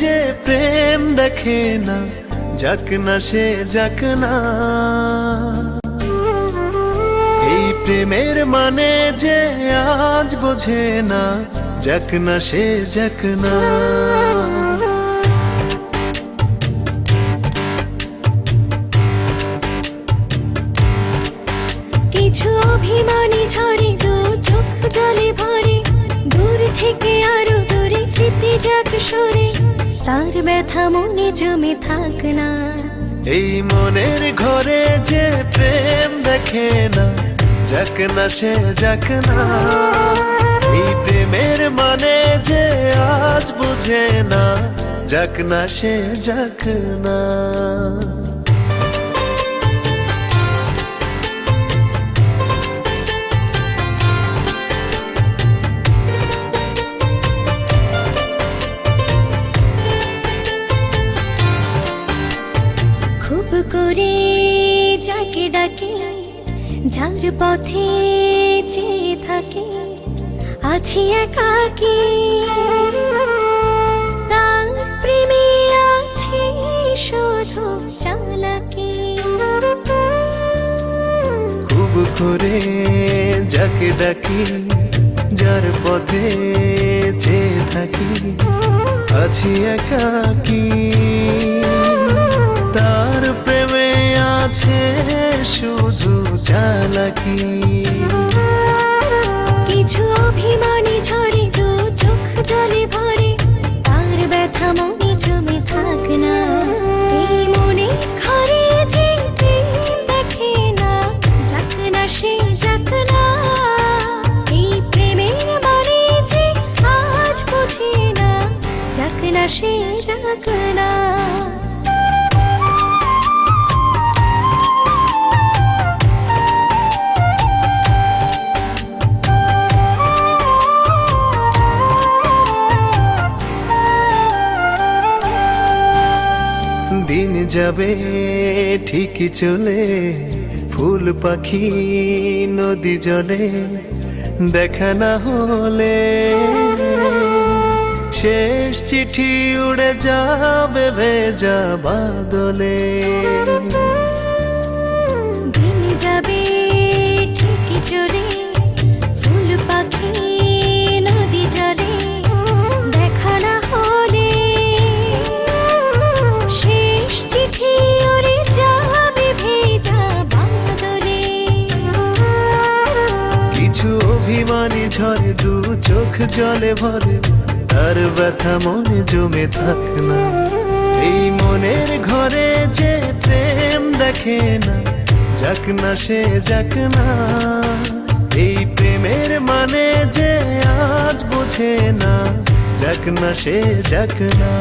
যে প্রেম দেখে না, যাক না সে যাক না। এই প্রেমের মানে যে আজ বোঝে না, যাক না সে যাক না। কিছু অভিমানী ঝরে দু চোখ জলে ভরে, দূর থেকে আরো দূরে স্মৃতি যাক সরে, তার ব্যথা মনে জমে থাক না। এই মনের ঘরে যে প্রেম দেখে না, যাক না সে যাক না। এই প্রেমের মানে যে আজ বুঝে না, যাক না সে যাক না। খুব করে যাকে ডাকে, যার পথে চেয়ে থাকে, আছি একাকী, তার প্রেমে আছি শুধু চালাকি। খুব করে যাকে ডাকি, যার পথে চেয়ে থাকি, আছি একাকী, তার প্রেমে আছে শুধু চালাকি। কিছু অভিমানী ঝরে দু চোখ জলে ভরে, তার ব্যথা মনে জমে থাক না। এই মনে ঘরে যে প্রেম দেখে না, যাক না সে যাক না। এই প্রেমের মানে যে আজ বোঝে না, যাক না সে যাক না। দিন যাবে ঠিকই চলে, ফুল পাখি নদী জলে, দেখা না হলে শেষ চিঠি উড়ে যাবে ভেজা বাদলে। দিন যাবে ঠিকই চলে, ফুল পাখি নদী জলে, দেখা না হলে শেষ চিঠি উড়ে যাবে ভেজা বাদলে। কিছু অভিমানী ঝরে দু চোখ জলে ভরে, তার ব্যথা মনে জমে থাক না। এই মনের ঘরে যে প্রেম দেখে না, যাক না সে যাক না। এই প্রেমের মানে যে আজ বোঝে না, যাক না সে যাক না।